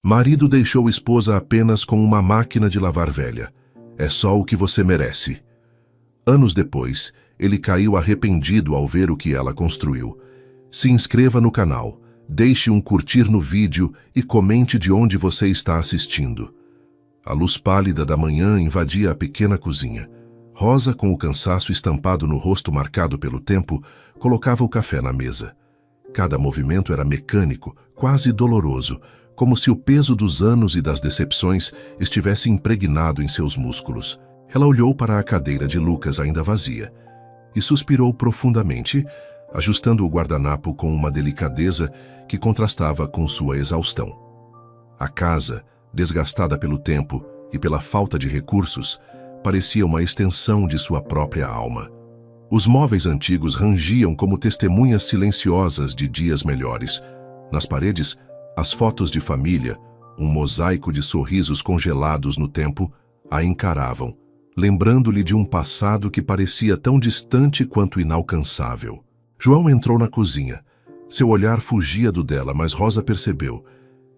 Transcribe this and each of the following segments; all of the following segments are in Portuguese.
Marido deixou esposa apenas com uma máquina de lavar velha. É só o que você merece. Anos depois, ele caiu arrependido ao ver o que ela construiu. Se inscreva no canal, deixe um curtir no vídeo e comente de onde você está assistindo. A luz pálida da manhã invadia a pequena cozinha. Rosa, com o cansaço estampado no rosto marcado pelo tempo, colocava o café na mesa. Cada movimento era mecânico, quase doloroso, como se o peso dos anos e das decepções estivesse impregnado em seus músculos. Ela olhou para a cadeira de Lucas ainda vazia e suspirou profundamente, ajustando o guardanapo com uma delicadeza que contrastava com sua exaustão. A casa, desgastada pelo tempo e pela falta de recursos, parecia uma extensão de sua própria alma. Os móveis antigos rangiam como testemunhas silenciosas de dias melhores. Nas paredes, as fotos de família, um mosaico de sorrisos congelados no tempo, a encaravam, lembrando-lhe de um passado que parecia tão distante quanto inalcançável. João entrou na cozinha. Seu olhar fugia do dela, mas Rosa percebeu.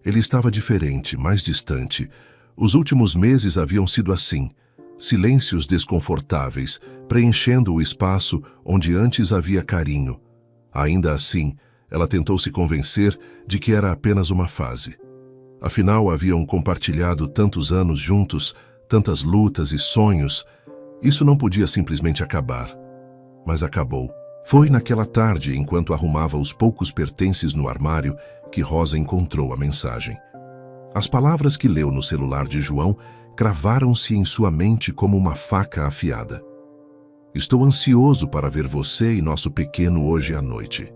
Ele estava diferente, mais distante. Os últimos meses haviam sido assim, silêncios desconfortáveis, preenchendo o espaço onde antes havia carinho. Ainda assim, ela tentou se convencer de que era apenas uma fase. Afinal, haviam compartilhado tantos anos juntos, tantas lutas e sonhos. Isso não podia simplesmente acabar. Mas acabou. Foi naquela tarde, enquanto arrumava os poucos pertences no armário, que Rosa encontrou a mensagem. As palavras que leu no celular de João cravaram-se em sua mente como uma faca afiada. Estou ansioso para ver você e nosso pequeno hoje à noite.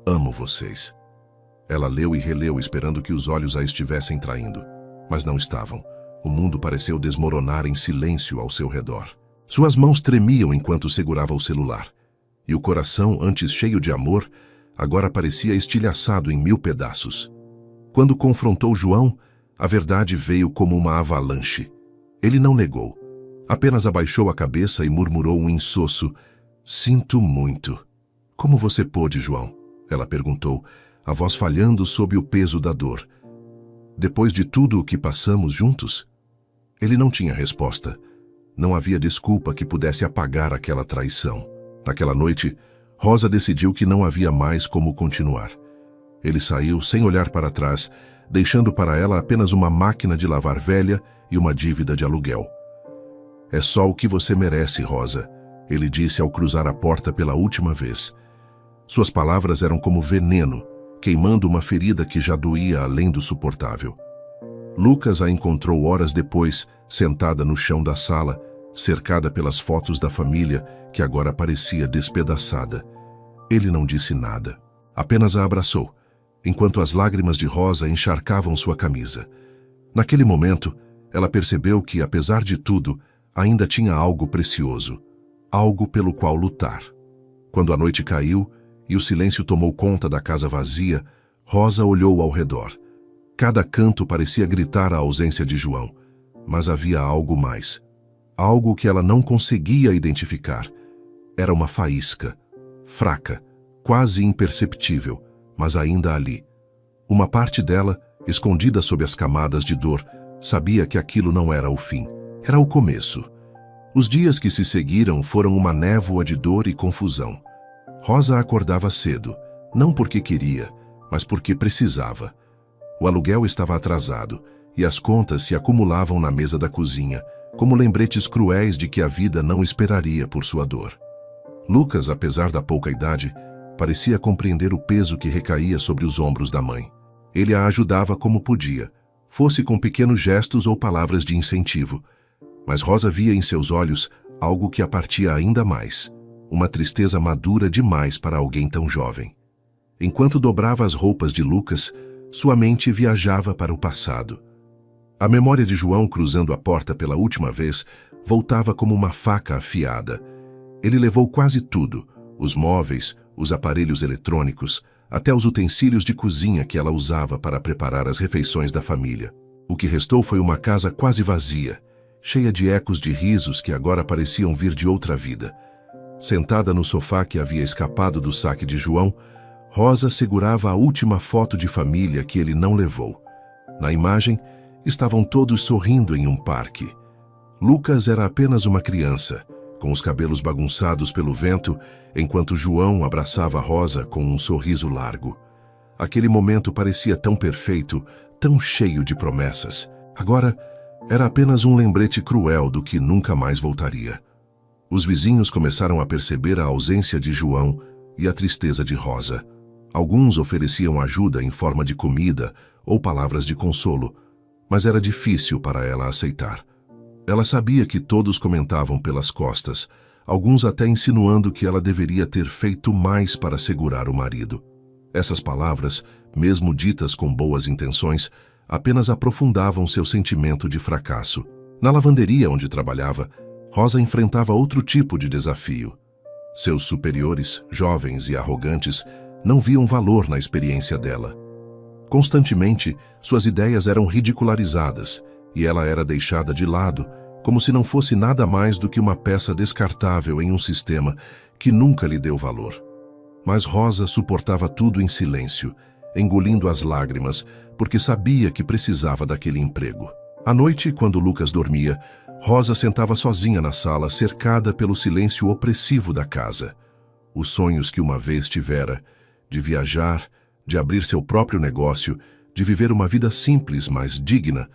Amo vocês. Ela leu e releu, esperando que os olhos a estivessem traindo. Mas não estavam. O mundo pareceu desmoronar em silêncio ao seu redor. Suas mãos tremiam enquanto segurava o celular. E o coração, antes cheio de amor, agora parecia estilhaçado em 1000 pedaços. Quando confrontou João, a verdade veio como uma avalanche. Ele não negou. Apenas abaixou a cabeça e murmurou um insosso: "Sinto muito." "Como você pôde, João?" ela perguntou, a voz falhando sob o peso da dor. "Depois de tudo o que passamos juntos?" Ele não tinha resposta. Não havia desculpa que pudesse apagar aquela traição. Naquela noite, Rosa decidiu que não havia mais como continuar. Ele saiu sem olhar para trás, deixando para ela apenas uma máquina de lavar velha e uma dívida de aluguel. "É só o que você merece, Rosa", ele disse ao cruzar a porta pela última vez. Suas palavras eram como veneno, queimando uma ferida que já doía além do suportável. Lucas a encontrou horas depois, sentada no chão da sala, cercada pelas fotos da família, que agora parecia despedaçada. Ele não disse nada, apenas a abraçou, enquanto as lágrimas de Rosa encharcavam sua camisa. Naquele momento, ela percebeu que, apesar de tudo, ainda tinha algo precioso, algo pelo qual lutar. Quando a noite caiu e o silêncio tomou conta da casa vazia, Rosa olhou ao redor. Cada canto parecia gritar a ausência de João, mas havia algo mais. Algo que ela não conseguia identificar. Era uma faísca, fraca, quase imperceptível, mas ainda ali. Uma parte dela, escondida sob as camadas de dor, sabia que aquilo não era o fim. Era o começo. Os dias que se seguiram foram uma névoa de dor e confusão. Rosa acordava cedo, não porque queria, mas porque precisava. O aluguel estava atrasado e as contas se acumulavam na mesa da cozinha, como lembretes cruéis de que a vida não esperaria por sua dor. Lucas, apesar da pouca idade, parecia compreender o peso que recaía sobre os ombros da mãe. Ele a ajudava como podia, fosse com pequenos gestos ou palavras de incentivo. Mas Rosa via em seus olhos algo que a partia ainda mais, uma tristeza madura demais para alguém tão jovem. Enquanto dobrava as roupas de Lucas, sua mente viajava para o passado. A memória de João cruzando a porta pela última vez voltava como uma faca afiada. Ele levou quase tudo, os móveis, os aparelhos eletrônicos, até os utensílios de cozinha que ela usava para preparar as refeições da família. O que restou foi uma casa quase vazia, cheia de ecos de risos que agora pareciam vir de outra vida. Sentada no sofá que havia escapado do saque de João, Rosa segurava a última foto de família que ele não levou. Na imagem, estavam todos sorrindo em um parque. Lucas era apenas uma criança, com os cabelos bagunçados pelo vento, enquanto João abraçava Rosa com um sorriso largo. Aquele momento parecia tão perfeito, tão cheio de promessas. Agora, era apenas um lembrete cruel do que nunca mais voltaria. Os vizinhos começaram a perceber a ausência de João e a tristeza de Rosa. Alguns ofereciam ajuda em forma de comida ou palavras de consolo, mas era difícil para ela aceitar. Ela sabia que todos comentavam pelas costas, alguns até insinuando que ela deveria ter feito mais para segurar o marido. Essas palavras, mesmo ditas com boas intenções, apenas aprofundavam seu sentimento de fracasso. Na lavanderia onde trabalhava, Rosa enfrentava outro tipo de desafio. Seus superiores, jovens e arrogantes, não viam valor na experiência dela. Constantemente, suas ideias eram ridicularizadas e ela era deixada de lado, como se não fosse nada mais do que uma peça descartável em um sistema que nunca lhe deu valor. Mas Rosa suportava tudo em silêncio, engolindo as lágrimas, porque sabia que precisava daquele emprego. À noite, quando Lucas dormia, Rosa sentava sozinha na sala, cercada pelo silêncio opressivo da casa. Os sonhos que uma vez tivera, de viajar, de abrir seu próprio negócio, de viver uma vida simples, mas digna,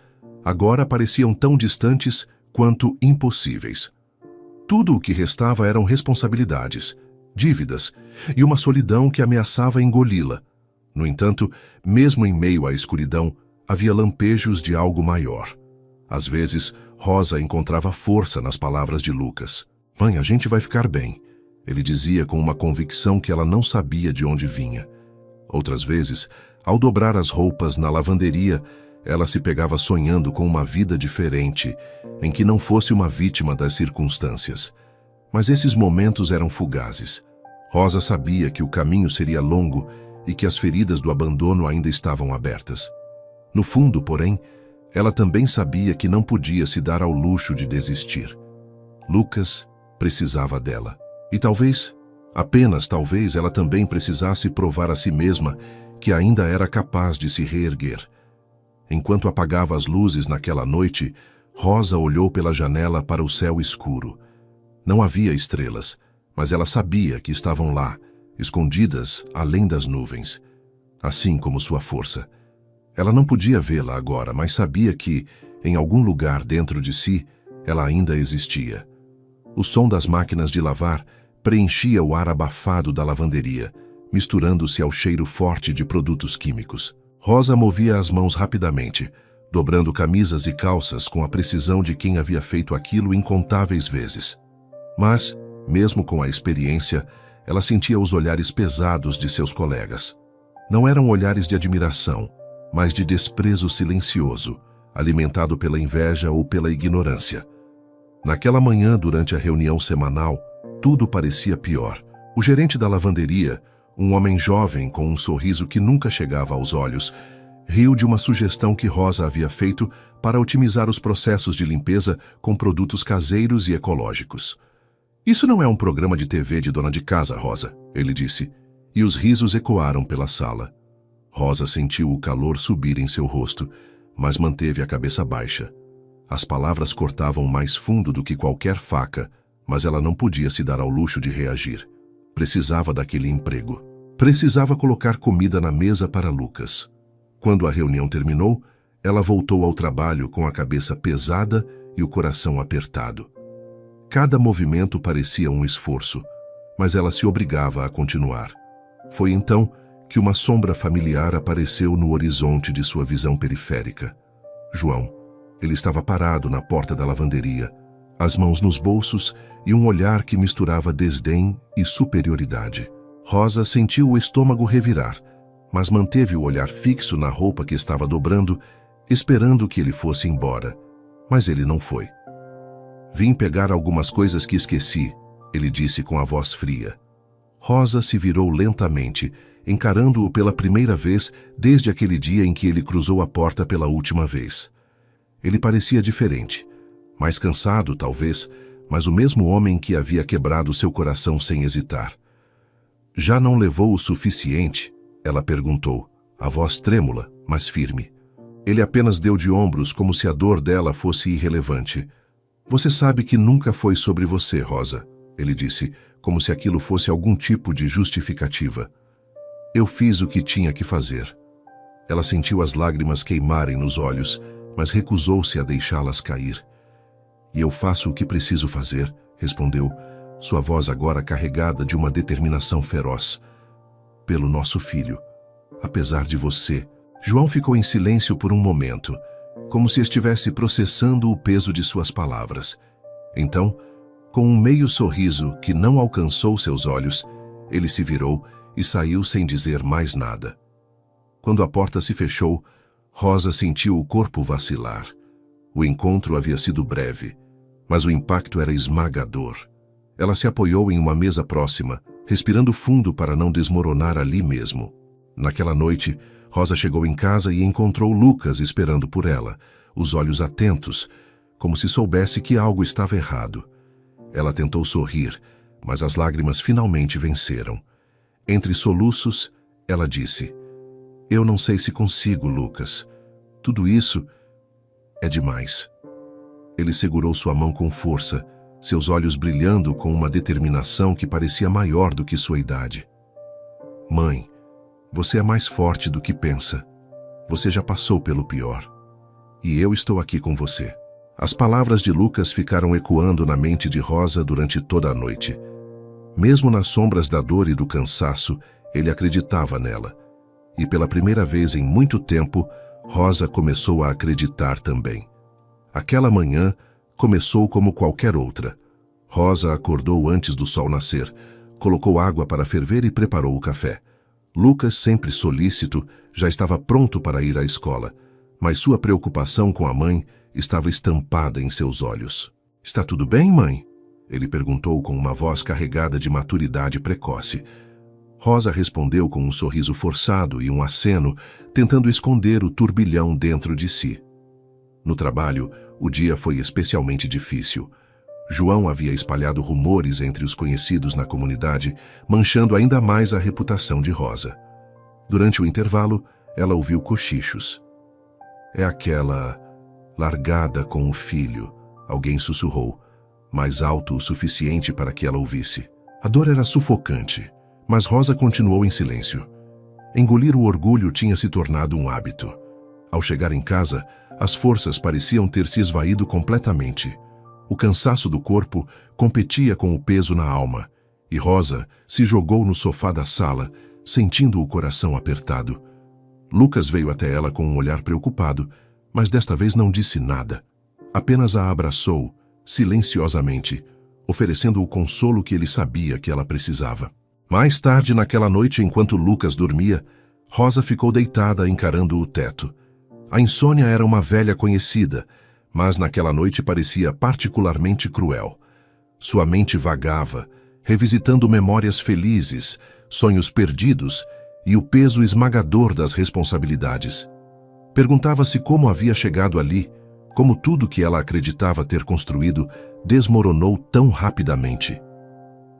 agora pareciam tão distantes quanto impossíveis. Tudo o que restava eram responsabilidades, dívidas e uma solidão que ameaçava engoli-la. No entanto, mesmo em meio à escuridão, havia lampejos de algo maior. Às vezes, Rosa encontrava força nas palavras de Lucas. "Mãe, a gente vai ficar bem", ele dizia com uma convicção que ela não sabia de onde vinha. Outras vezes, ao dobrar as roupas na lavanderia, ela se pegava sonhando com uma vida diferente, em que não fosse uma vítima das circunstâncias. Mas esses momentos eram fugazes. Rosa sabia que o caminho seria longo e que as feridas do abandono ainda estavam abertas. No fundo, porém, ela também sabia que não podia se dar ao luxo de desistir. Lucas precisava dela. E talvez, apenas talvez, ela também precisasse provar a si mesma que ainda era capaz de se reerguer. Enquanto apagava as luzes naquela noite, Rosa olhou pela janela para o céu escuro. Não havia estrelas, mas ela sabia que estavam lá, escondidas além das nuvens, assim como sua força. Ela não podia vê-la agora, mas sabia que, em algum lugar dentro de si, ela ainda existia. O som das máquinas de lavar preenchia o ar abafado da lavanderia, misturando-se ao cheiro forte de produtos químicos. Rosa movia as mãos rapidamente, dobrando camisas e calças com a precisão de quem havia feito aquilo incontáveis vezes. Mas, mesmo com a experiência, ela sentia os olhares pesados de seus colegas. Não eram olhares de admiração, mas de desprezo silencioso, alimentado pela inveja ou pela ignorância. Naquela manhã, durante a reunião semanal, tudo parecia pior. O gerente da lavanderia, um homem jovem com um sorriso que nunca chegava aos olhos, riu de uma sugestão que Rosa havia feito para otimizar os processos de limpeza com produtos caseiros e ecológicos. "Isso não é um programa de TV de dona de casa, Rosa", ele disse, e os risos ecoaram pela sala. Rosa sentiu o calor subir em seu rosto, mas manteve a cabeça baixa. As palavras cortavam mais fundo do que qualquer faca, mas ela não podia se dar ao luxo de reagir. Precisava daquele emprego. Precisava colocar comida na mesa para Lucas. Quando a reunião terminou, ela voltou ao trabalho com a cabeça pesada e o coração apertado. Cada movimento parecia um esforço, mas ela se obrigava a continuar. Foi então que uma sombra familiar apareceu no horizonte de sua visão periférica. João. Ele estava parado na porta da lavanderia, as mãos nos bolsos e um olhar que misturava desdém e superioridade. Rosa sentiu o estômago revirar, mas manteve o olhar fixo na roupa que estava dobrando, esperando que ele fosse embora. Mas ele não foi. "Vim pegar algumas coisas que esqueci", ele disse com a voz fria. Rosa se virou lentamente, encarando-o pela primeira vez desde aquele dia em que ele cruzou a porta pela última vez. Ele parecia diferente, mais cansado talvez, mas o mesmo homem que havia quebrado seu coração sem hesitar. "Já não levou o suficiente?", ela perguntou, a voz trêmula, mas firme. Ele apenas deu de ombros como se a dor dela fosse irrelevante. Você sabe que nunca foi sobre você, Rosa, ele disse, como se aquilo fosse algum tipo de justificativa. Eu fiz o que tinha que fazer. Ela sentiu as lágrimas queimarem nos olhos, mas recusou-se a deixá-las cair. E eu faço o que preciso fazer, respondeu, sua voz agora carregada de uma determinação feroz. Pelo nosso filho. Apesar de você. João ficou em silêncio por um momento, como se estivesse processando o peso de suas palavras. Então, com um meio sorriso que não alcançou seus olhos, ele se virou e saiu sem dizer mais nada. Quando a porta se fechou, Rosa sentiu o corpo vacilar. O encontro havia sido breve, mas o impacto era esmagador. Ela se apoiou em uma mesa próxima, respirando fundo para não desmoronar ali mesmo. Naquela noite, Rosa chegou em casa e encontrou Lucas esperando por ela, os olhos atentos, como se soubesse que algo estava errado. Ela tentou sorrir, mas as lágrimas finalmente venceram. Entre soluços, ela disse, eu não sei se consigo, Lucas. Tudo isso é demais. Ele segurou sua mão com força, seus olhos brilhando com uma determinação que parecia maior do que sua idade. Mãe, você é mais forte do que pensa. Você já passou pelo pior. E eu estou aqui com você. As palavras de Lucas ficaram ecoando na mente de Rosa durante toda a noite. Mesmo nas sombras da dor e do cansaço, ele acreditava nela. E pela primeira vez em muito tempo, Rosa começou a acreditar também. Aquela manhã começou como qualquer outra. Rosa acordou antes do sol nascer, colocou água para ferver e preparou o café. Lucas, sempre solícito, já estava pronto para ir à escola, mas sua preocupação com a mãe estava estampada em seus olhos. Está tudo bem, mãe? Ele perguntou com uma voz carregada de maturidade precoce. Rosa respondeu com um sorriso forçado e um aceno, tentando esconder o turbilhão dentro de si. No trabalho, o dia foi especialmente difícil. João havia espalhado rumores entre os conhecidos na comunidade, manchando ainda mais a reputação de Rosa. Durante o intervalo, ela ouviu cochichos. É aquela largada com o filho, alguém sussurrou, mais alto o suficiente para que ela ouvisse. A dor era sufocante, mas Rosa continuou em silêncio. Engolir o orgulho tinha se tornado um hábito. Ao chegar em casa, as forças pareciam ter se esvaído completamente. O cansaço do corpo competia com o peso na alma, e Rosa se jogou no sofá da sala, sentindo o coração apertado. Lucas veio até ela com um olhar preocupado, mas desta vez não disse nada. Apenas a abraçou, silenciosamente, oferecendo o consolo que ele sabia que ela precisava. Mais tarde naquela noite, enquanto Lucas dormia, Rosa ficou deitada encarando o teto. A insônia era uma velha conhecida, mas naquela noite parecia particularmente cruel. Sua mente vagava, revisitando memórias felizes, sonhos perdidos e o peso esmagador das responsabilidades. Perguntava-se como havia chegado ali, como tudo que ela acreditava ter construído desmoronou tão rapidamente.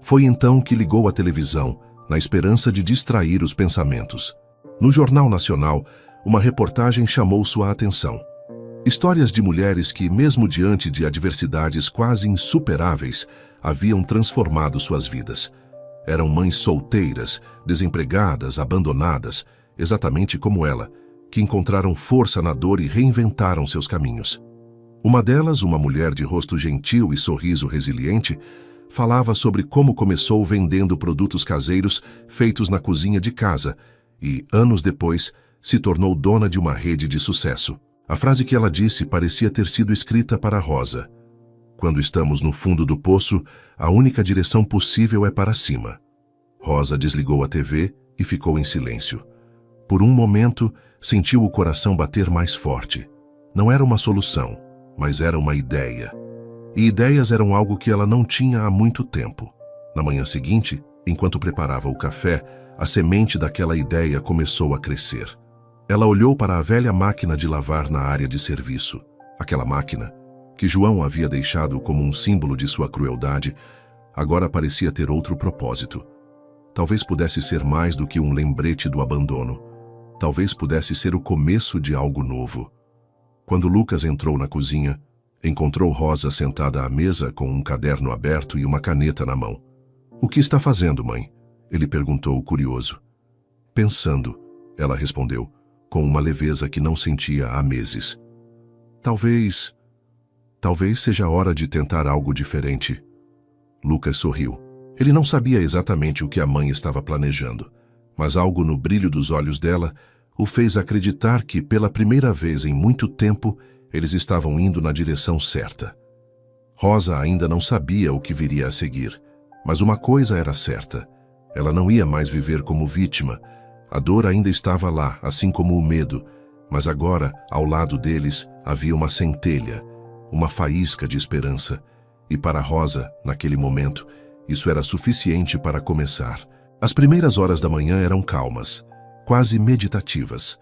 Foi então que ligou a televisão, na esperança de distrair os pensamentos. No Jornal Nacional, uma reportagem chamou sua atenção. Histórias de mulheres que, mesmo diante de adversidades quase insuperáveis, haviam transformado suas vidas. Eram mães solteiras, desempregadas, abandonadas, exatamente como ela, que encontraram força na dor e reinventaram seus caminhos. Uma delas, uma mulher de rosto gentil e sorriso resiliente, falava sobre como começou vendendo produtos caseiros feitos na cozinha de casa e, anos depois, se tornou dona de uma rede de sucesso. A frase que ela disse parecia ter sido escrita para Rosa. Quando estamos no fundo do poço, a única direção possível é para cima. Rosa desligou a TV e ficou em silêncio. Por um momento, sentiu o coração bater mais forte. Não era uma solução, mas era uma ideia. E ideias eram algo que ela não tinha há muito tempo. Na manhã seguinte, enquanto preparava o café, a semente daquela ideia começou a crescer. Ela olhou para a velha máquina de lavar na área de serviço. Aquela máquina, que João havia deixado como um símbolo de sua crueldade, agora parecia ter outro propósito. Talvez pudesse ser mais do que um lembrete do abandono. Talvez pudesse ser o começo de algo novo. Quando Lucas entrou na cozinha, encontrou Rosa sentada à mesa com um caderno aberto e uma caneta na mão. "O que está fazendo, mãe?" ele perguntou, curioso. "Pensando", ela respondeu, com uma leveza que não sentia há meses. Talvez seja hora de tentar algo diferente." Lucas sorriu. Ele não sabia exatamente o que a mãe estava planejando, mas algo no brilho dos olhos dela o fez acreditar que, pela primeira vez em muito tempo, eles estavam indo na direção certa. Rosa ainda não sabia o que viria a seguir, mas uma coisa era certa: ela não ia mais viver como vítima. A dor ainda estava lá, assim como o medo, mas agora, ao lado deles, havia uma centelha, uma faísca de esperança. E para Rosa, naquele momento, isso era suficiente para começar. As primeiras horas da manhã eram calmas, quase meditativas.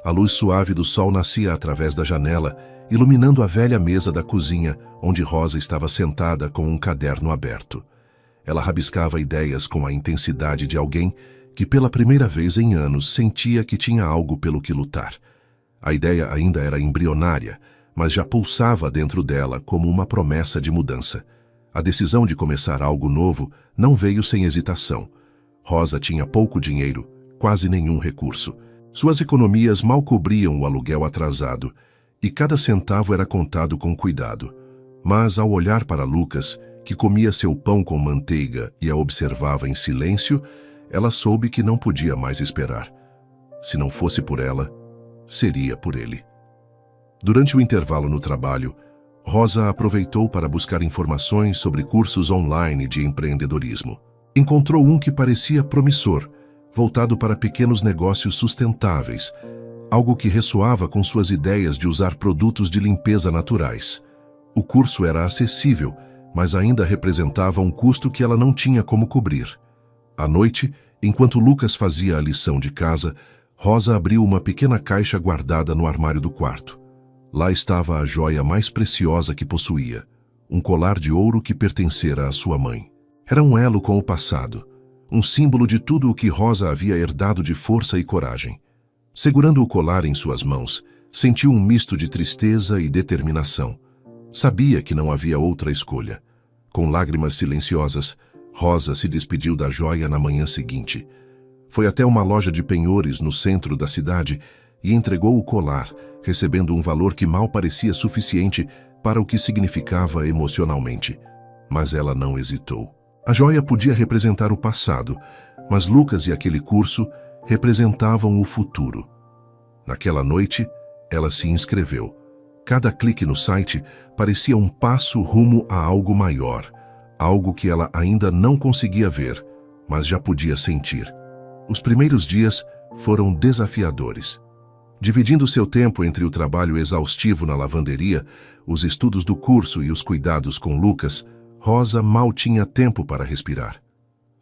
A luz suave do sol nascia através da janela, iluminando a velha mesa da cozinha, onde Rosa estava sentada com um caderno aberto. Ela rabiscava ideias com a intensidade de alguém que, pela primeira vez em anos, sentia que tinha algo pelo que lutar. A ideia ainda era embrionária, mas já pulsava dentro dela como uma promessa de mudança. A decisão de começar algo novo não veio sem hesitação. Rosa tinha pouco dinheiro, quase nenhum recurso. Suas economias mal cobriam o aluguel atrasado, e cada centavo era contado com cuidado. Mas, ao olhar para Lucas, que comia seu pão com manteiga e a observava em silêncio, ela soube que não podia mais esperar. Se não fosse por ela, seria por ele. Durante o intervalo no trabalho, Rosa aproveitou para buscar informações sobre cursos online de empreendedorismo. Encontrou um que parecia promissor, voltado para pequenos negócios sustentáveis, algo que ressoava com suas ideias de usar produtos de limpeza naturais. O curso era acessível, mas ainda representava um custo que ela não tinha como cobrir. À noite, enquanto Lucas fazia a lição de casa, Rosa abriu uma pequena caixa guardada no armário do quarto. Lá estava a joia mais preciosa que possuía, um colar de ouro que pertencera à sua mãe. Era um elo com o passado, um símbolo de tudo o que Rosa havia herdado de força e coragem. Segurando o colar em suas mãos, sentiu um misto de tristeza e determinação. Sabia que não havia outra escolha. Com lágrimas silenciosas, Rosa se despediu da joia na manhã seguinte. Foi até uma loja de penhores no centro da cidade e entregou o colar, recebendo um valor que mal parecia suficiente para o que significava emocionalmente. Mas ela não hesitou. A joia podia representar o passado, mas Lucas e aquele curso representavam o futuro. Naquela noite, ela se inscreveu. Cada clique no site parecia um passo rumo a algo maior, algo que ela ainda não conseguia ver, mas já podia sentir. Os primeiros dias foram desafiadores. Dividindo seu tempo entre o trabalho exaustivo na lavanderia, os estudos do curso e os cuidados com Lucas, Rosa mal tinha tempo para respirar.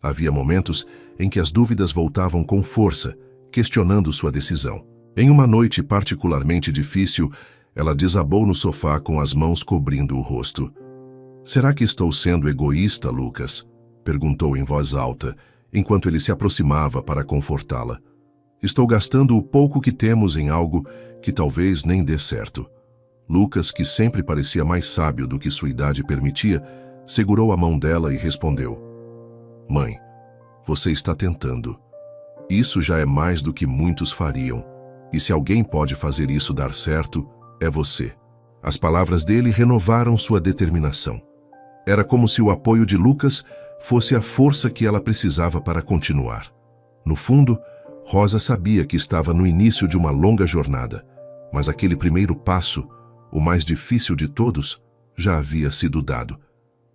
Havia momentos em que as dúvidas voltavam com força, questionando sua decisão. Em uma noite particularmente difícil, ela desabou no sofá com as mãos cobrindo o rosto. "Será que estou sendo egoísta, Lucas?" perguntou em voz alta, enquanto ele se aproximava para confortá-la. "Estou gastando o pouco que temos em algo que talvez nem dê certo." Lucas, que sempre parecia mais sábio do que sua idade permitia, segurou a mão dela e respondeu: "Mãe, você está tentando. Isso já é mais do que muitos fariam. E se alguém pode fazer isso dar certo, é você." As palavras dele renovaram sua determinação. Era como se o apoio de Lucas fosse a força que ela precisava para continuar. No fundo, Rosa sabia que estava no início de uma longa jornada, mas aquele primeiro passo, o mais difícil de todos, já havia sido dado.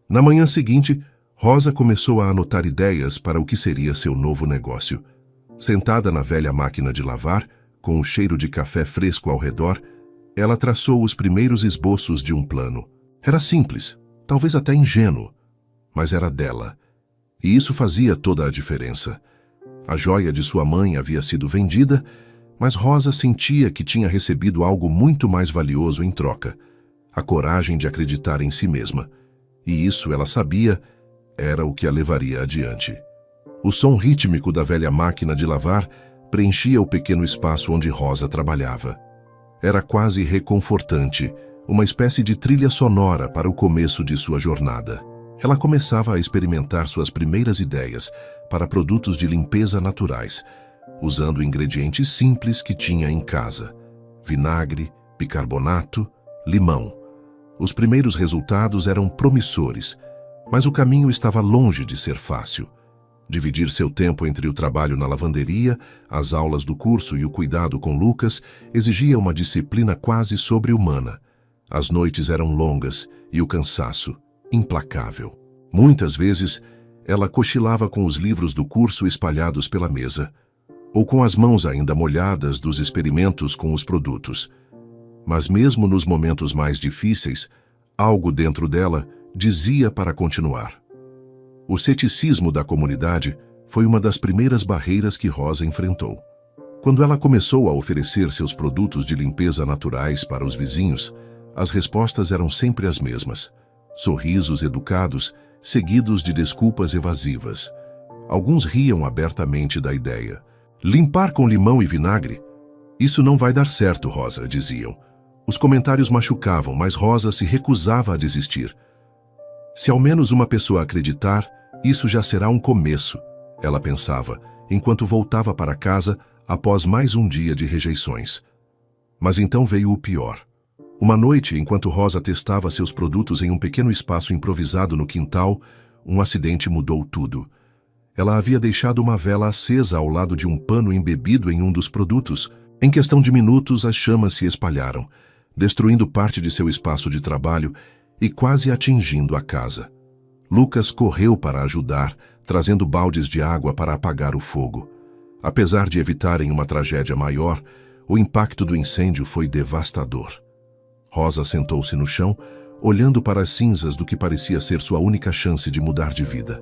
Na manhã seguinte, Rosa começou a anotar ideias para o que seria seu novo negócio. Sentada na velha máquina de lavar, com o cheiro de café fresco ao redor, ela traçou os primeiros esboços de um plano. Era simples, talvez até ingênuo, mas era dela. E isso fazia toda a diferença. A joia de sua mãe havia sido vendida, mas Rosa sentia que tinha recebido algo muito mais valioso em troca: a coragem de acreditar em si mesma. E isso, ela sabia, era o que a levaria adiante. O som rítmico da velha máquina de lavar preenchia o pequeno espaço onde Rosa trabalhava. Era quase reconfortante, uma espécie de trilha sonora para o começo de sua jornada. Ela começava a experimentar suas primeiras ideias para produtos de limpeza naturais, usando ingredientes simples que tinha em casa: vinagre, bicarbonato, limão. Os primeiros resultados eram promissores, mas o caminho estava longe de ser fácil. Dividir seu tempo entre o trabalho na lavanderia, as aulas do curso e o cuidado com Lucas exigia uma disciplina quase sobre-humana. As noites eram longas e o cansaço implacável. Muitas vezes, ela cochilava com os livros do curso espalhados pela mesa, ou com as mãos ainda molhadas dos experimentos com os produtos. Mas mesmo nos momentos mais difíceis, algo dentro dela dizia para continuar. O ceticismo da comunidade foi uma das primeiras barreiras que Rosa enfrentou. Quando ela começou a oferecer seus produtos de limpeza naturais para os vizinhos, as respostas eram sempre as mesmas: sorrisos educados, seguidos de desculpas evasivas. Alguns riam abertamente da ideia. Limpar com limão e vinagre? Isso não vai dar certo, Rosa, diziam. Os comentários machucavam, mas Rosa se recusava a desistir. Se ao menos uma pessoa acreditar, isso já será um começo, ela pensava, enquanto voltava para casa após mais um dia de rejeições. Mas então veio o pior. Uma noite, enquanto Rosa testava seus produtos em um pequeno espaço improvisado no quintal, um acidente mudou tudo. Ela havia deixado uma vela acesa ao lado de um pano embebido em um dos produtos. Em questão de minutos, as chamas se espalharam, destruindo parte de seu espaço de trabalho e quase atingindo a casa. Lucas correu para ajudar, trazendo baldes de água para apagar o fogo. Apesar de evitarem uma tragédia maior, o impacto do incêndio foi devastador. Rosa sentou-se no chão, olhando para as cinzas do que parecia ser sua única chance de mudar de vida.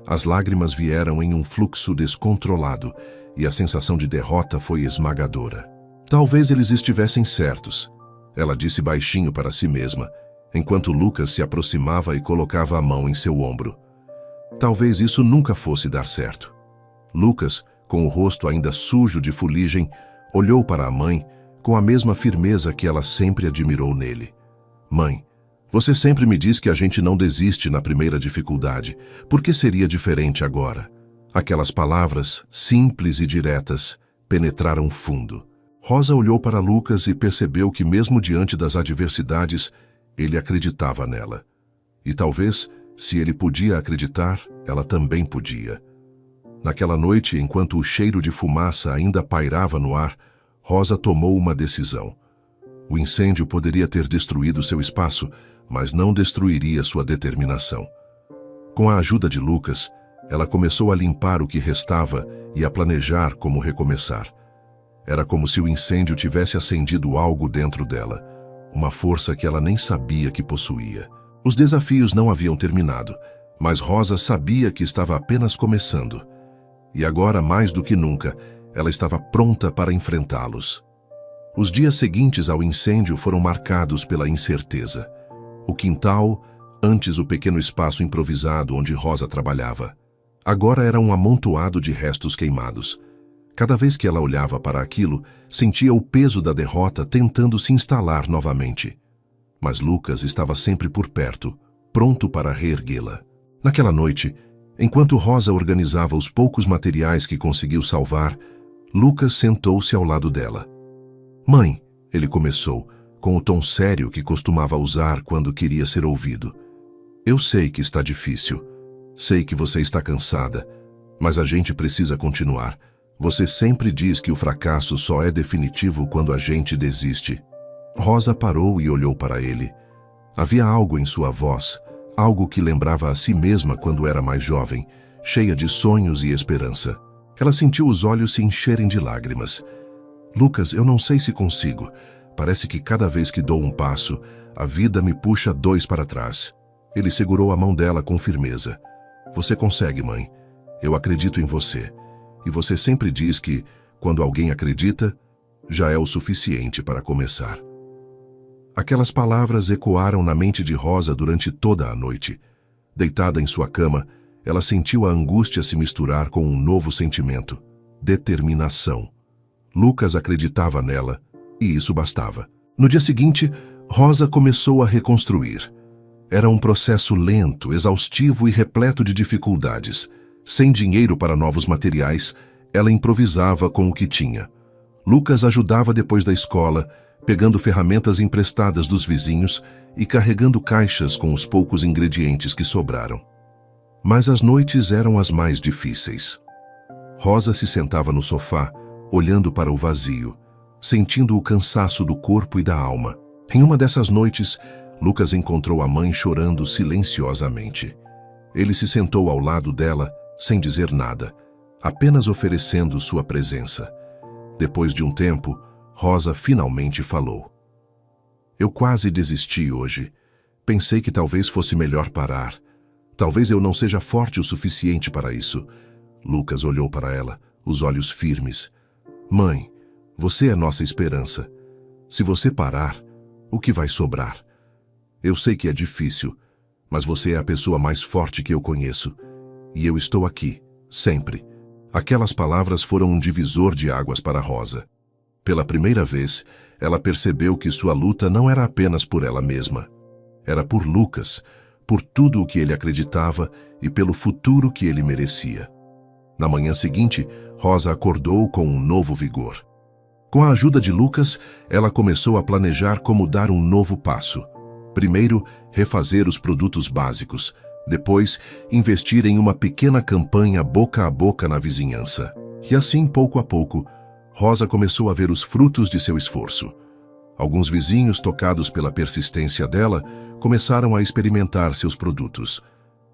As lágrimas vieram em um fluxo descontrolado e a sensação de derrota foi esmagadora. Talvez eles estivessem certos, ela disse baixinho para si mesma, enquanto Lucas se aproximava e colocava a mão em seu ombro. Talvez isso nunca fosse dar certo. Lucas, com o rosto ainda sujo de fuligem, olhou para a mãe com a mesma firmeza que ela sempre admirou nele. Mãe, você sempre me diz que a gente não desiste na primeira dificuldade. Por que seria diferente agora? Aquelas palavras, simples e diretas, penetraram fundo. Rosa olhou para Lucas e percebeu que mesmo diante das adversidades, ele acreditava nela. E talvez, se ele podia acreditar, ela também podia. Naquela noite, enquanto o cheiro de fumaça ainda pairava no ar, Rosa tomou uma decisão. O incêndio poderia ter destruído seu espaço, mas não destruiria sua determinação. Com a ajuda de Lucas, ela começou a limpar o que restava e a planejar como recomeçar. Era como se o incêndio tivesse acendido algo dentro dela, uma força que ela nem sabia que possuía. Os desafios não haviam terminado, mas Rosa sabia que estava apenas começando. E agora, mais do que nunca, ela estava pronta para enfrentá-los. Os dias seguintes ao incêndio foram marcados pela incerteza. O quintal, antes o pequeno espaço improvisado onde Rosa trabalhava, agora era um amontoado de restos queimados. Cada vez que ela olhava para aquilo, sentia o peso da derrota tentando se instalar novamente. Mas Lucas estava sempre por perto, pronto para reerguê-la. Naquela noite, enquanto Rosa organizava os poucos materiais que conseguiu salvar, Lucas sentou-se ao lado dela. Mãe, ele começou, com o tom sério que costumava usar quando queria ser ouvido. Eu sei que está difícil. Sei que você está cansada, mas a gente precisa continuar. Você sempre diz que o fracasso só é definitivo quando a gente desiste. Rosa parou e olhou para ele. Havia algo em sua voz, algo que lembrava a si mesma quando era mais jovem, cheia de sonhos e esperança. Ela sentiu os olhos se encherem de lágrimas. Lucas, eu não sei se consigo. Parece que cada vez que dou um passo, a vida me puxa 2 para trás. Ele segurou a mão dela com firmeza. Você consegue, mãe. Eu acredito em você. E você sempre diz que, quando alguém acredita, já é o suficiente para começar. Aquelas palavras ecoaram na mente de Rosa durante toda a noite. Deitada em sua cama, ela sentiu a angústia se misturar com um novo sentimento: determinação. Lucas acreditava nela, e isso bastava. No dia seguinte, Rosa começou a reconstruir. Era um processo lento, exaustivo e repleto de dificuldades. Sem dinheiro para novos materiais, ela improvisava com o que tinha. Lucas ajudava depois da escola, pegando ferramentas emprestadas dos vizinhos e carregando caixas com os poucos ingredientes que sobraram. Mas as noites eram as mais difíceis. Rosa se sentava no sofá, olhando para o vazio, sentindo o cansaço do corpo e da alma. Em uma dessas noites, Lucas encontrou a mãe chorando silenciosamente. Ele se sentou ao lado dela, sem dizer nada, apenas oferecendo sua presença. Depois de um tempo, Rosa finalmente falou. Eu quase desisti hoje. Pensei que talvez fosse melhor parar. Talvez eu não seja forte o suficiente para isso. Lucas olhou para ela, os olhos firmes. Mãe, você é nossa esperança. Se você parar, o que vai sobrar? Eu sei que é difícil, mas você é a pessoa mais forte que eu conheço. E eu estou aqui, sempre. Aquelas palavras foram um divisor de águas para Rosa. Pela primeira vez, ela percebeu que sua luta não era apenas por ela mesma. Era por Lucas, por tudo o que ele acreditava e pelo futuro que ele merecia. Na manhã seguinte, Rosa acordou com um novo vigor. Com a ajuda de Lucas, ela começou a planejar como dar um novo passo. Primeiro, refazer os produtos básicos. Depois, investir em uma pequena campanha boca a boca na vizinhança. E assim, pouco a pouco, Rosa começou a ver os frutos de seu esforço. Alguns vizinhos, tocados pela persistência dela, começaram a experimentar seus produtos.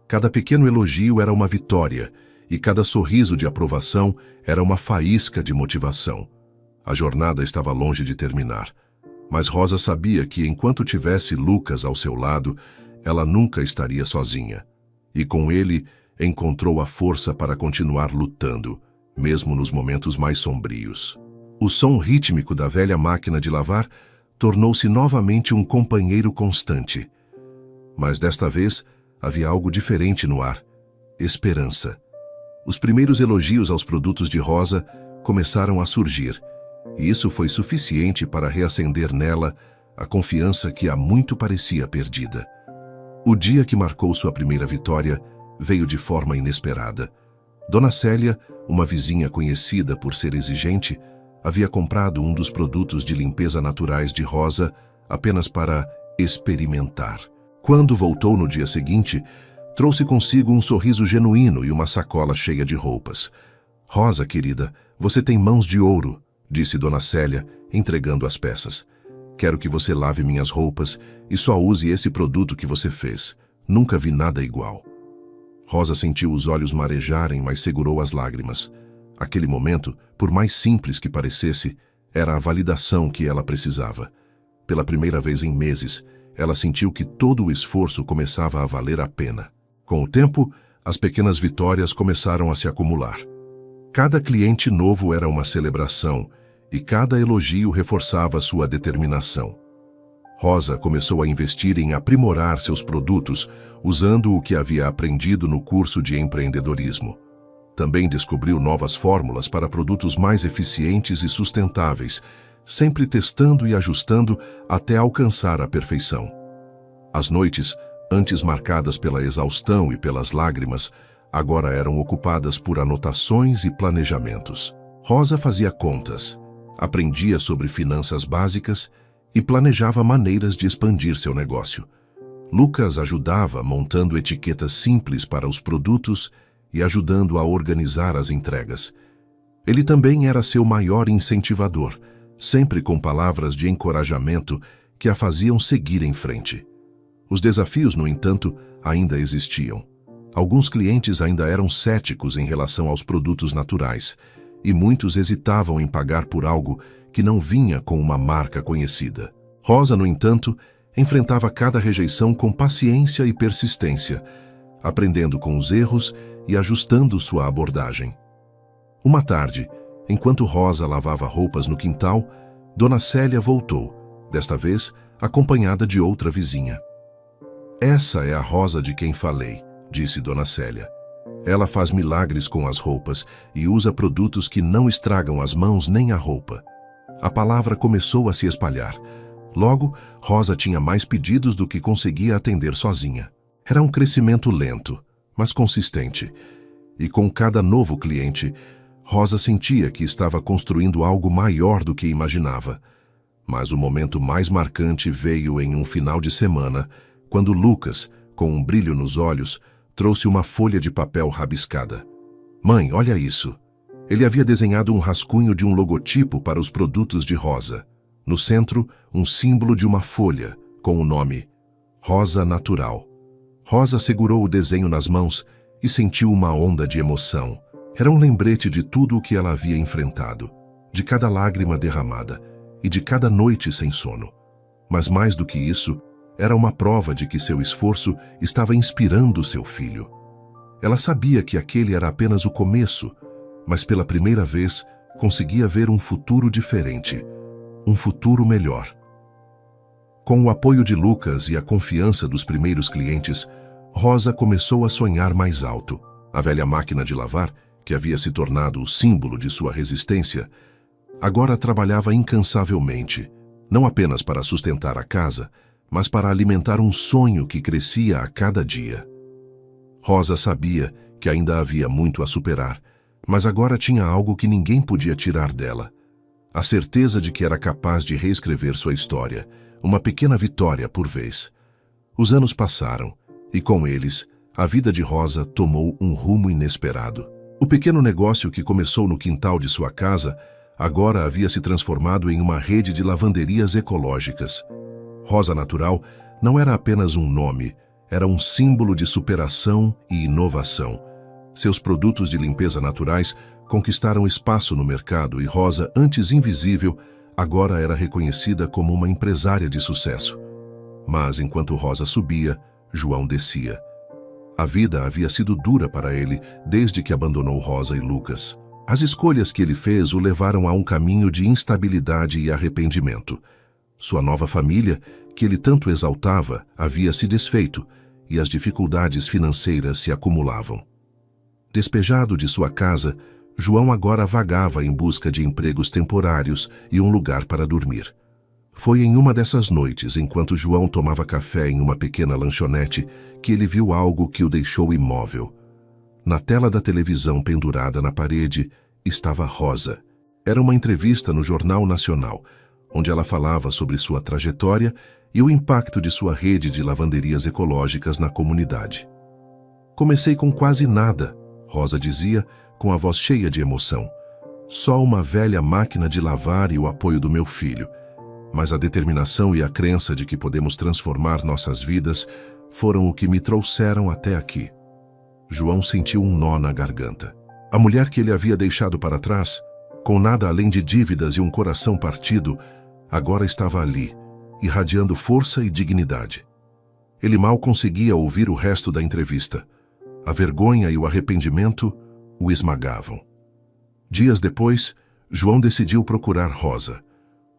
Cada pequeno elogio era uma vitória, e cada sorriso de aprovação era uma faísca de motivação. A jornada estava longe de terminar, mas Rosa sabia que enquanto tivesse Lucas ao seu lado, ela nunca estaria sozinha. E com ele, encontrou a força para continuar lutando, mesmo nos momentos mais sombrios. O som rítmico da velha máquina de lavar tornou-se novamente um companheiro constante. Mas desta vez, havia algo diferente no ar: esperança. Os primeiros elogios aos produtos de Rosa começaram a surgir, e isso foi suficiente para reacender nela a confiança que há muito parecia perdida. O dia que marcou sua primeira vitória veio de forma inesperada. Dona Célia, uma vizinha conhecida por ser exigente, havia comprado um dos produtos de limpeza naturais de Rosa apenas para experimentar. Quando voltou no dia seguinte, trouxe consigo um sorriso genuíno e uma sacola cheia de roupas. Rosa, querida, você tem mãos de ouro, disse Dona Célia, entregando as peças. Quero que você lave minhas roupas e só use esse produto que você fez. Nunca vi nada igual. Rosa sentiu os olhos marejarem, mas segurou as lágrimas. Aquele momento, por mais simples que parecesse, era a validação que ela precisava. Pela primeira vez em meses, ela sentiu que todo o esforço começava a valer a pena. Com o tempo, as pequenas vitórias começaram a se acumular. Cada cliente novo era uma celebração, e cada elogio reforçava sua determinação. Rosa começou a investir em aprimorar seus produtos, usando o que havia aprendido no curso de empreendedorismo. Também descobriu novas fórmulas para produtos mais eficientes e sustentáveis, sempre testando e ajustando até alcançar a perfeição. As noites, antes marcadas pela exaustão e pelas lágrimas, agora eram ocupadas por anotações e planejamentos. Rosa fazia contas, aprendia sobre finanças básicas e planejava maneiras de expandir seu negócio. Lucas ajudava montando etiquetas simples para os produtos e ajudando a organizar as entregas. Ele também era seu maior incentivador, sempre com palavras de encorajamento que a faziam seguir em frente. Os desafios, no entanto, ainda existiam. Alguns clientes ainda eram céticos em relação aos produtos naturais, e muitos hesitavam em pagar por algo que não vinha com uma marca conhecida. Rosa, no entanto, enfrentava cada rejeição com paciência e persistência, aprendendo com os erros e ajustando sua abordagem. Uma tarde, enquanto Rosa lavava roupas no quintal, Dona Célia voltou, desta vez acompanhada de outra vizinha. Essa é a Rosa de quem falei, disse Dona Célia. Ela faz milagres com as roupas e usa produtos que não estragam as mãos nem a roupa. A palavra começou a se espalhar. Logo, Rosa tinha mais pedidos do que conseguia atender sozinha. Era um crescimento lento, mas consistente. E com cada novo cliente, Rosa sentia que estava construindo algo maior do que imaginava. Mas o momento mais marcante veio em um final de semana, quando Lucas, com um brilho nos olhos, trouxe uma folha de papel rabiscada. "Mãe, olha isso." Ele havia desenhado um rascunho de um logotipo para os produtos de Rosa. No centro, um símbolo de uma folha, com o nome Rosa Natural. Rosa segurou o desenho nas mãos e sentiu uma onda de emoção. Era um lembrete de tudo o que ela havia enfrentado, de cada lágrima derramada e de cada noite sem sono. Mas mais do que isso, era uma prova de que seu esforço estava inspirando seu filho. Ela sabia que aquele era apenas o começo, mas pela primeira vez conseguia ver um futuro diferente, um futuro melhor. Com o apoio de Lucas e a confiança dos primeiros clientes, Rosa começou a sonhar mais alto. A velha máquina de lavar, que havia se tornado o símbolo de sua resistência, agora trabalhava incansavelmente, não apenas para sustentar a casa, mas para alimentar um sonho que crescia a cada dia. Rosa sabia que ainda havia muito a superar, mas agora tinha algo que ninguém podia tirar dela. A certeza de que era capaz de reescrever sua história, uma pequena vitória por vez. Os anos passaram, e com eles, a vida de Rosa tomou um rumo inesperado. O pequeno negócio que começou no quintal de sua casa, agora havia se transformado em uma rede de lavanderias ecológicas. Rosa Natural não era apenas um nome, era um símbolo de superação e inovação. Seus produtos de limpeza naturais conquistaram espaço no mercado e Rosa, antes invisível, agora era reconhecida como uma empresária de sucesso. Mas enquanto Rosa subia, João descia. A vida havia sido dura para ele desde que abandonou Rosa e Lucas. As escolhas que ele fez o levaram a um caminho de instabilidade e arrependimento. Sua nova família, que ele tanto exaltava, havia se desfeito e as dificuldades financeiras se acumulavam. Despejado de sua casa, João agora vagava em busca de empregos temporários e um lugar para dormir. Foi em uma dessas noites, enquanto João tomava café em uma pequena lanchonete, que ele viu algo que o deixou imóvel. Na tela da televisão pendurada na parede estava Rosa. Era uma entrevista no Jornal Nacional, onde ela falava sobre sua trajetória e o impacto de sua rede de lavanderias ecológicas na comunidade. "Comecei com quase nada", Rosa dizia, com a voz cheia de emoção. "Só uma velha máquina de lavar e o apoio do meu filho. Mas a determinação e a crença de que podemos transformar nossas vidas foram o que me trouxeram até aqui." João sentiu um nó na garganta. A mulher que ele havia deixado para trás, com nada além de dívidas e um coração partido, agora estava ali, irradiando força e dignidade. Ele mal conseguia ouvir o resto da entrevista. A vergonha e o arrependimento o esmagavam. Dias depois, João decidiu procurar Rosa.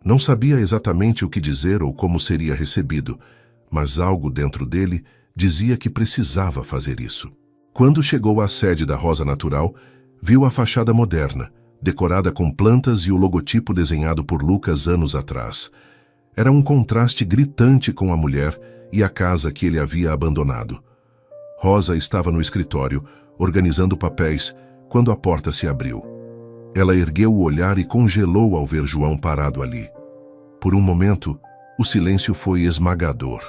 Não sabia exatamente o que dizer ou como seria recebido, mas algo dentro dele dizia que precisava fazer isso. Quando chegou à sede da Rosa Natural, viu a fachada moderna, decorada com plantas e o logotipo desenhado por Lucas anos atrás. Era um contraste gritante com a mulher e a casa que ele havia abandonado. Rosa estava no escritório, organizando papéis, quando a porta se abriu. Ela ergueu o olhar e congelou ao ver João parado ali. Por um momento, o silêncio foi esmagador.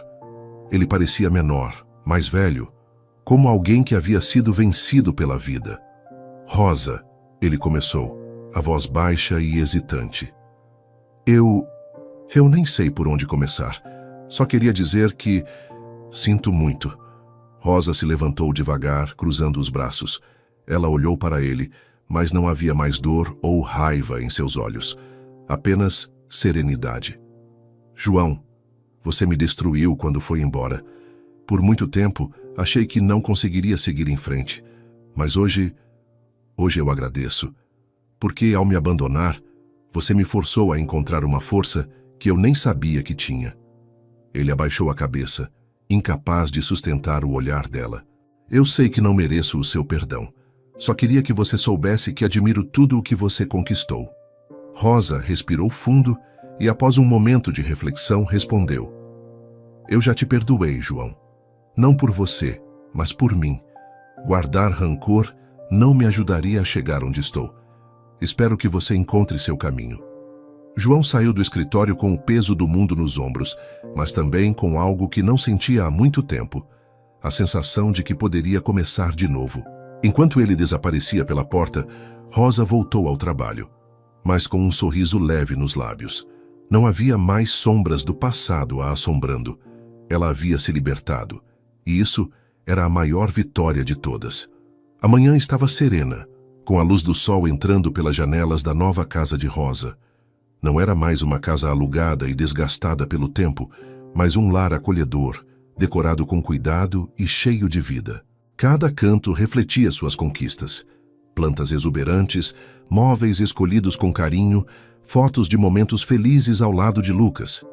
Ele parecia menor, mais velho, como alguém que havia sido vencido pela vida. "Rosa", ele começou, a voz baixa e hesitante. Eu nem sei por onde começar. Só queria dizer que sinto muito." Rosa se levantou devagar, cruzando os braços. Ela olhou para ele, mas não havia mais dor ou raiva em seus olhos. Apenas serenidade. "João, você me destruiu quando foi embora. Por muito tempo, achei que não conseguiria seguir em frente. Mas hoje eu agradeço. Porque ao me abandonar, você me forçou a encontrar uma força que eu nem sabia que tinha." Ele abaixou a cabeça, incapaz de sustentar o olhar dela. "Eu sei que não mereço o seu perdão. Só queria que você soubesse que admiro tudo o que você conquistou." Rosa respirou fundo e, após um momento de reflexão, respondeu: Eu já te perdoei, João. Não por você, mas por mim. Guardar rancor não me ajudaria a chegar onde estou. Espero que você encontre seu caminho. João saiu do escritório com o peso do mundo nos ombros, mas também com algo que não sentia há muito tempo: a sensação de que poderia começar de novo. Enquanto ele desaparecia pela porta, Rosa voltou ao trabalho, mas com um sorriso leve nos lábios. Não havia mais sombras do passado a assombrando. Ela havia se libertado, e isso era a maior vitória de todas. A manhã estava serena, com a luz do sol entrando pelas janelas da nova casa de Rosa. Não era mais uma casa alugada e desgastada pelo tempo, mas um lar acolhedor, decorado com cuidado e cheio de vida. Cada canto refletia suas conquistas: plantas exuberantes, móveis escolhidos com carinho, fotos de momentos felizes ao lado de Lucas.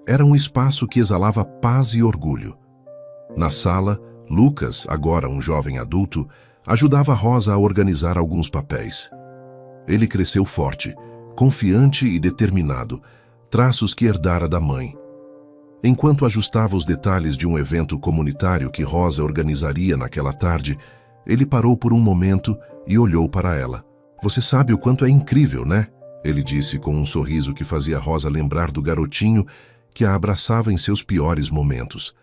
Era um espaço que exalava paz e orgulho. Na sala, Lucas, agora um jovem adulto, ajudava Rosa a organizar alguns papéis. Ele cresceu forte, confiante e determinado, traços que herdara da mãe. Enquanto ajustava os detalhes de um evento comunitário que Rosa organizaria naquela tarde, ele parou por um momento e olhou para ela. Você sabe o quanto é incrível, né? Ele disse com um sorriso que fazia Rosa lembrar do garotinho que a abraçava em seus piores momentos.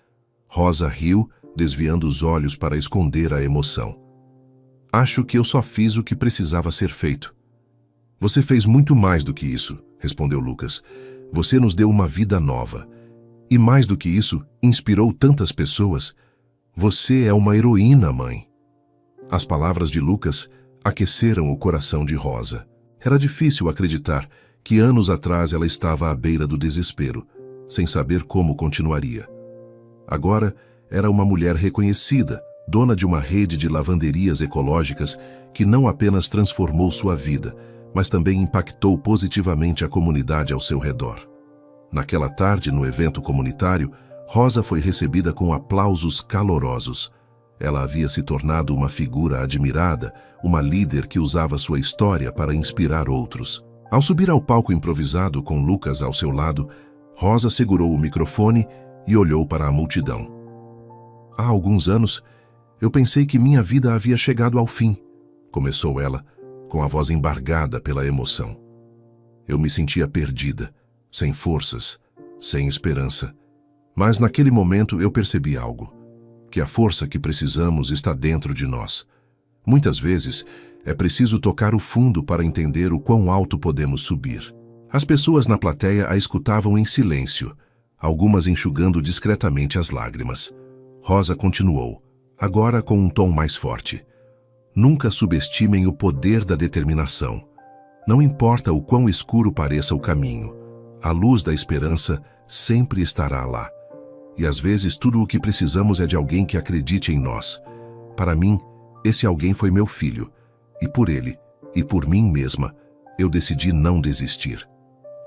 Rosa riu, desviando os olhos para esconder a emoção. Acho que eu só fiz o que precisava ser feito. Você fez muito mais do que isso, respondeu Lucas. Você nos deu uma vida nova. E mais do que isso, inspirou tantas pessoas. Você é uma heroína, mãe. As palavras de Lucas aqueceram o coração de Rosa. Era difícil acreditar que anos atrás ela estava à beira do desespero, sem saber como continuaria. Agora era uma mulher reconhecida, dona de uma rede de lavanderias ecológicas que não apenas transformou sua vida, mas também impactou positivamente a comunidade ao seu redor. Naquela tarde, no evento comunitário, Rosa foi recebida com aplausos calorosos. Ela havia se tornado uma figura admirada, uma líder que usava sua história para inspirar outros. Ao subir ao palco improvisado com Lucas ao seu lado, Rosa segurou o microfone e olhou para a multidão. Há alguns anos, eu pensei que minha vida havia chegado ao fim, começou ela, com a voz embargada pela emoção. Eu me sentia perdida, sem forças, sem esperança. Mas naquele momento eu percebi algo: que a força que precisamos está dentro de nós. Muitas vezes é preciso tocar o fundo para entender o quão alto podemos subir. As pessoas na plateia a escutavam em silêncio, algumas enxugando discretamente as lágrimas. Rosa continuou, agora com um tom mais forte. Nunca subestimem o poder da determinação. Não importa o quão escuro pareça o caminho, a luz da esperança sempre estará lá. E às vezes tudo o que precisamos é de alguém que acredite em nós. Para mim, esse alguém foi meu filho, e por ele, e por mim mesma, eu decidi não desistir.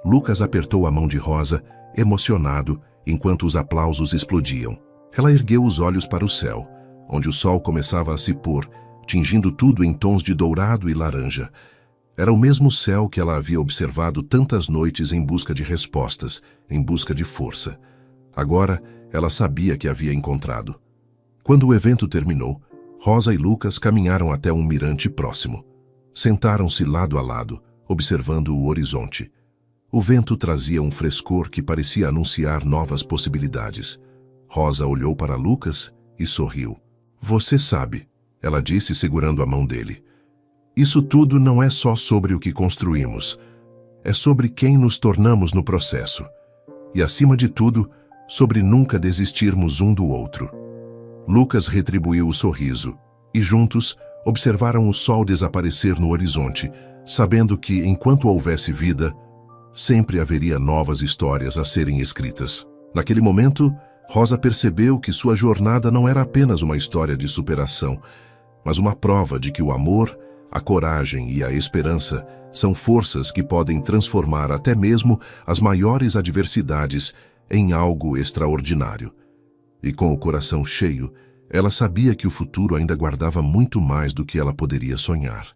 Lucas apertou a mão de Rosa, emocionado, enquanto os aplausos explodiam. Ela ergueu os olhos para o céu, onde o sol começava a se pôr, tingindo tudo em tons de dourado e laranja. Era o mesmo céu que ela havia observado tantas noites em busca de respostas, em busca de força. Agora, ela sabia que havia encontrado. Quando o evento terminou, Rosa e Lucas caminharam até um mirante próximo. Sentaram-se lado a lado, observando o horizonte. O vento trazia um frescor que parecia anunciar novas possibilidades. Rosa olhou para Lucas e sorriu. Você sabe, ela disse segurando a mão dele. Isso tudo não é só sobre o que construímos. É sobre quem nos tornamos no processo. E, acima de tudo, sobre nunca desistirmos um do outro. Lucas retribuiu o sorriso, e juntos observaram o sol desaparecer no horizonte, sabendo que, enquanto houvesse vida, sempre haveria novas histórias a serem escritas. Naquele momento, Rosa percebeu que sua jornada não era apenas uma história de superação, mas uma prova de que o amor, a coragem e a esperança são forças que podem transformar até mesmo as maiores adversidades em algo extraordinário. E com o coração cheio, ela sabia que o futuro ainda guardava muito mais do que ela poderia sonhar.